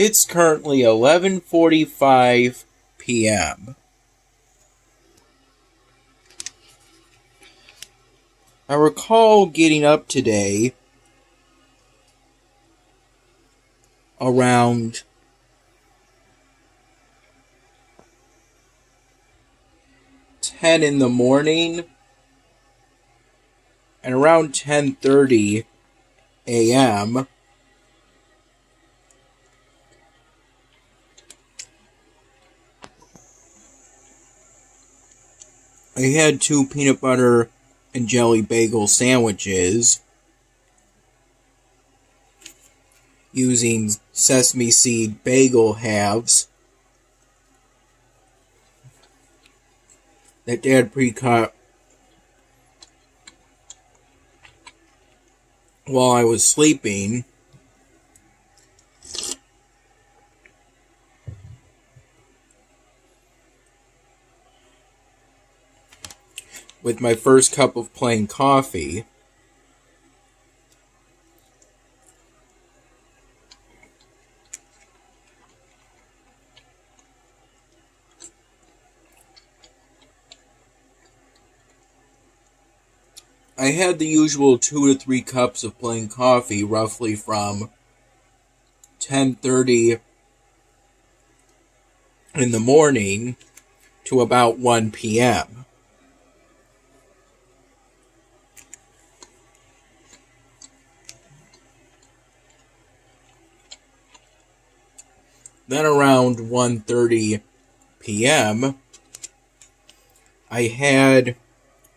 It's currently 11:45 p.m. I recall getting up today around 10 in the morning, and around 10:30 a.m. I had 2 peanut butter and jelly bagel sandwiches using sesame seed bagel halves that Dad pre-cut while I was sleeping. With my first cup of plain coffee. I had the usual 2 to 3 cups of plain coffee roughly from 10:30 in the morning to about 1 p.m. Then around 1:30 p.m., I had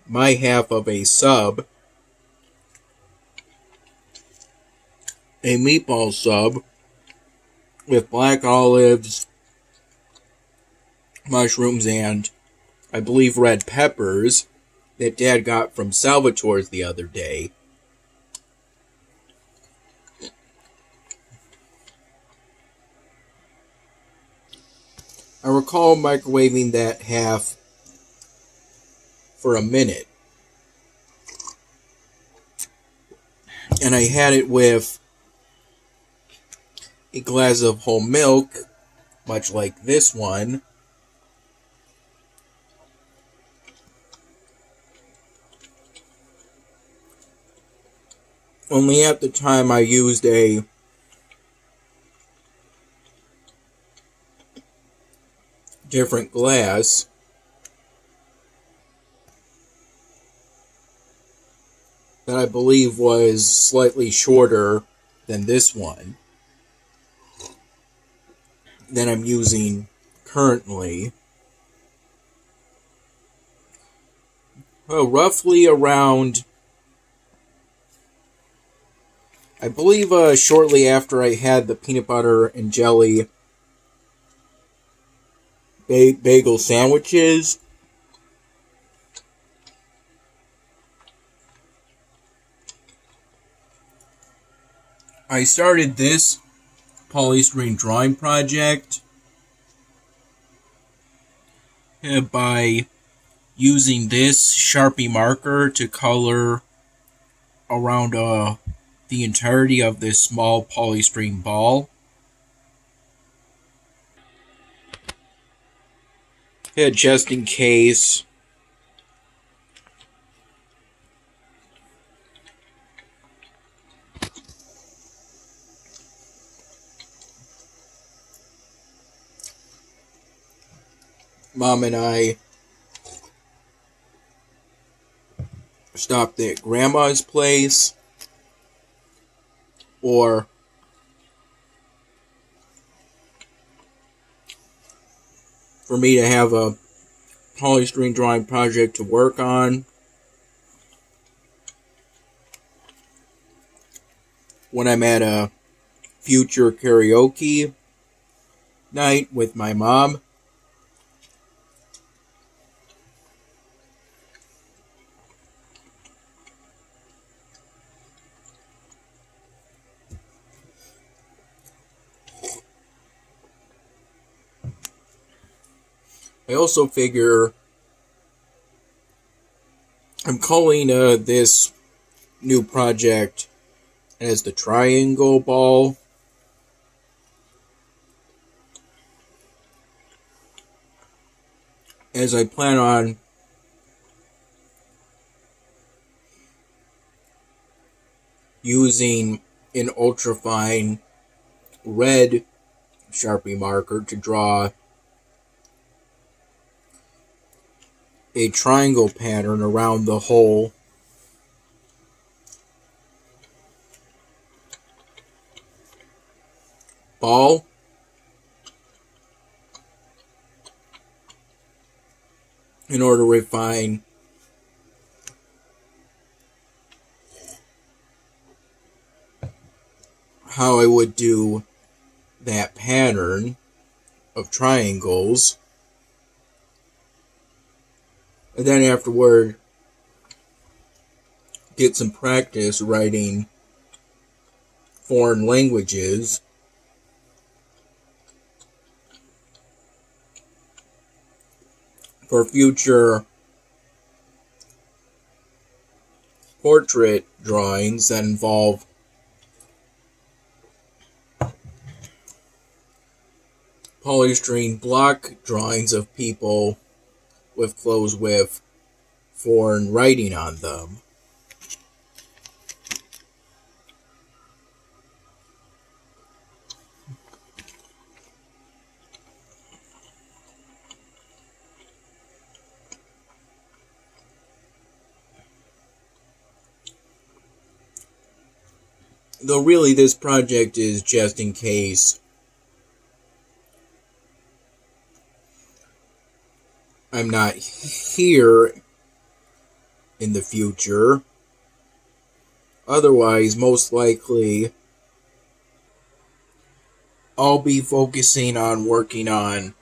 my half of a sub, a meatball sub with black olives, mushrooms, and I believe red peppers that Dad got from Salvatore's the other day. I recall microwaving that half for a minute. And I had it with a glass of whole milk, much like this one. Only at the time I used a different glass. That I believe was slightly shorter than this one that I'm using currently. Well, roughly around, I believe shortly after I had the peanut butter and jelly bagel sandwiches, I started this polystyrene drawing project by using this Sharpie marker to color around the entirety of this small polystyrene ball. Just in case Mom and I stopped at Grandma's place, or for me to have a polystyrene drawing project to work on when I'm at a future karaoke night with my mom. I also figure I'm calling this new project as the triangle ball as I plan on using an ultrafine red Sharpie marker to draw a triangle pattern around the whole ball. In order to refine how I would do that pattern of triangles. And then afterward, get some practice writing foreign languages for future portrait drawings that involve polystyrene block drawings of people with clothes with foreign writing on them. Though really this project is just in case I'm not here in the future. Otherwise, most likely, I'll be focusing on working on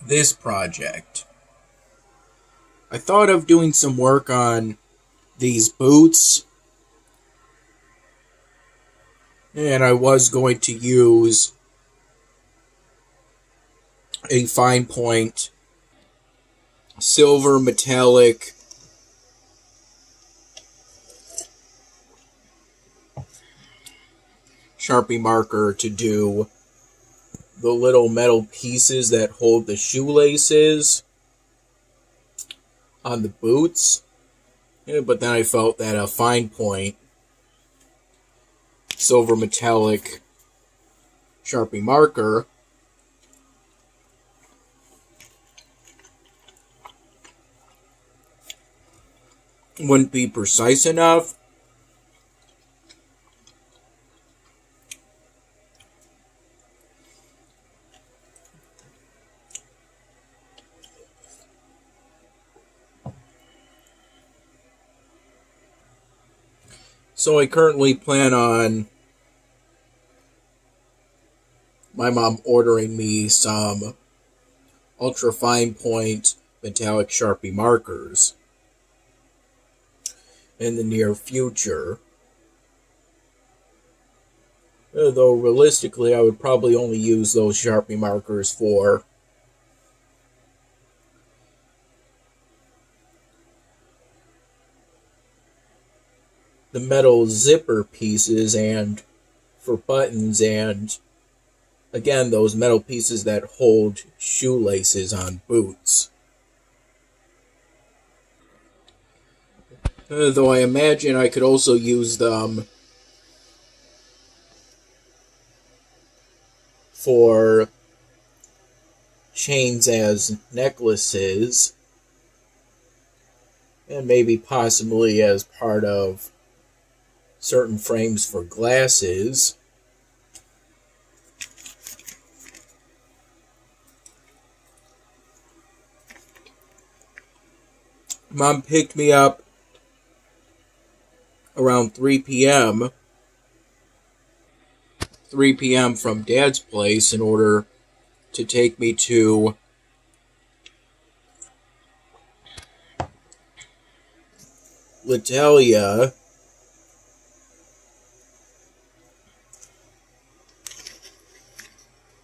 this project. I thought of doing some work on these boots, and I was going to use a fine point silver metallic Sharpie marker to do the little metal pieces that hold the shoelaces on the boots. Yeah, but then I felt that a fine point silver metallic Sharpie marker wouldn't be precise enough. So I currently plan on my mom ordering me some ultra fine point metallic Sharpie markers in the near future. Though realistically, I would probably only use those Sharpie markers for the metal zipper pieces and for buttons, and again, those metal pieces that hold shoelaces on boots. Though I imagine I could also use them for chains as necklaces, and maybe possibly as part of certain frames for glasses. Mom picked me up around 3 p.m. 3 p.m. from Dad's place in order to take me to L'Italia,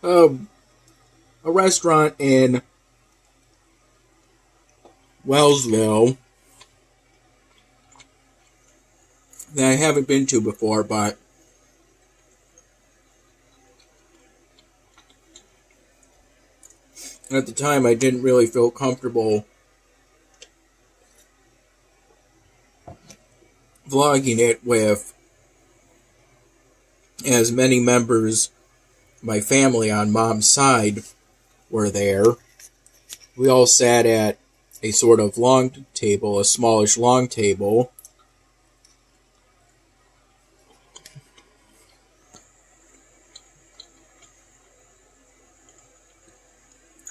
a restaurant in Wellsville that I haven't been to before, but At the time, I didn't really feel comfortable vlogging it with as many members of my family on mom's side were there. We all sat at a sort of long table, a smallish long table.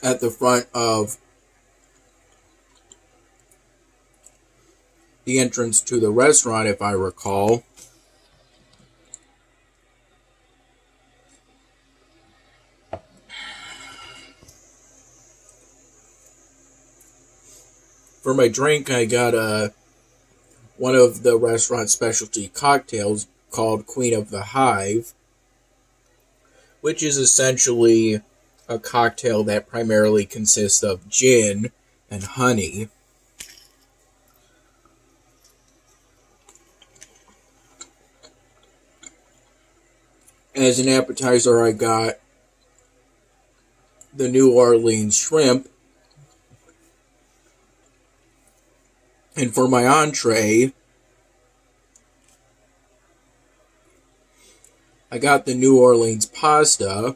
At the front of the entrance to the restaurant, if I recall. For my drink, I got one of the restaurant specialty cocktails called Queen of the Hive, which is essentially a cocktail that primarily consists of gin and honey. As an appetizer, I got the New Orleans shrimp. And for my entree, I got the New Orleans pasta,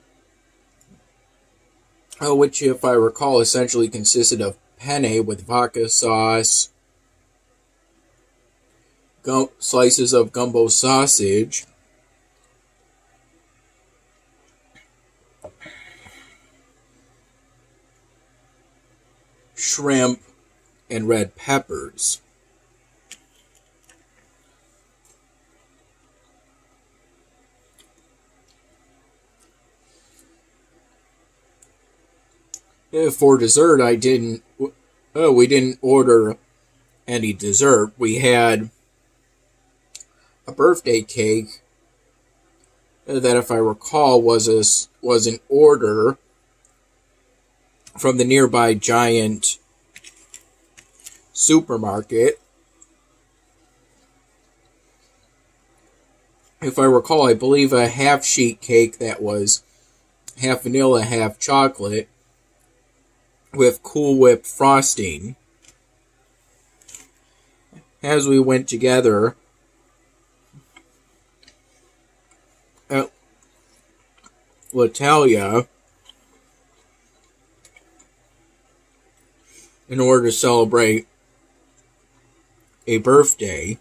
which, if I recall, essentially consisted of penne with vodka sauce, slices of gumbo sausage, shrimp, and red peppers. For dessert, we didn't order any dessert. We had a birthday cake that, if I recall, was an order from the nearby giant supermarket. If I recall, I believe a half sheet cake that was half vanilla, half chocolate, with Cool Whip frosting. As we went together at L'Italia in order to celebrate a birthday,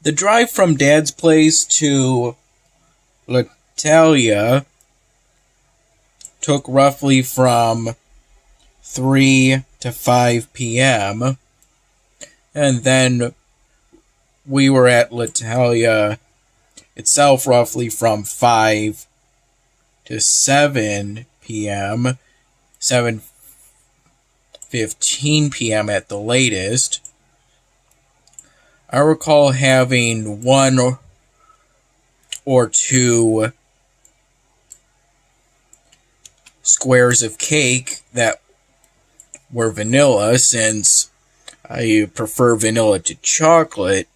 the drive from Dad's place to L'Italia took roughly from 3 to 5 p.m. And then we were at L'Italia itself roughly from 5 to 7 p.m., 7:15 p.m. at the latest. I recall having one or two squares of cake that were vanilla, since I prefer vanilla to chocolate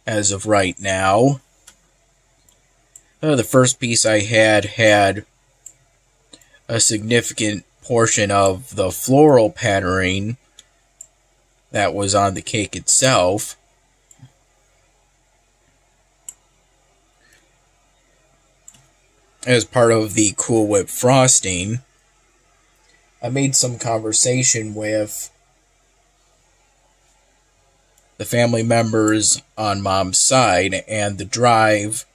as of right now. The first piece I had a significant portion of the floral patterning that was on the cake itself. As part of the Cool Whip frosting, I made some conversation with the family members on Mom's side, and the drive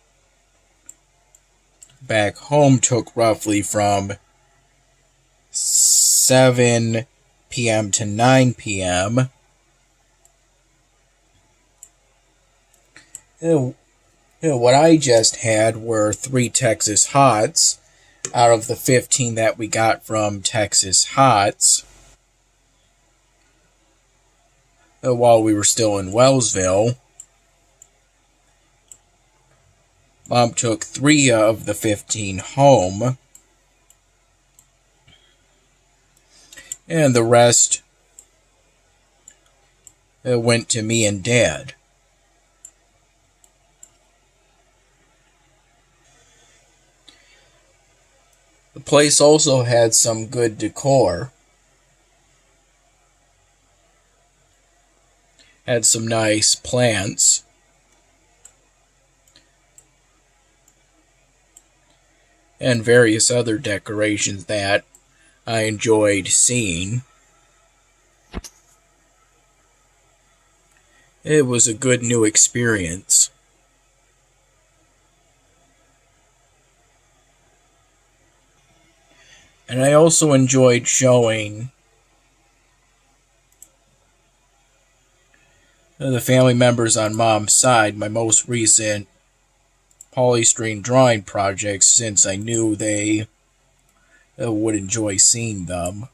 back home took roughly from 7 p.m. to 9 p.m. What I just had were 3 Texas Hots out of the 15 that we got from Texas Hots while we were still in Wellsville. Mom took 3 of the 15 home, and the rest went to me and Dad. The place also had some good decor. Had some nice plants. And various other decorations that I enjoyed seeing. It was a good new experience. And I also enjoyed showing the family members on Mom's side my most recent polystyrene drawing projects, since I knew they would enjoy seeing them.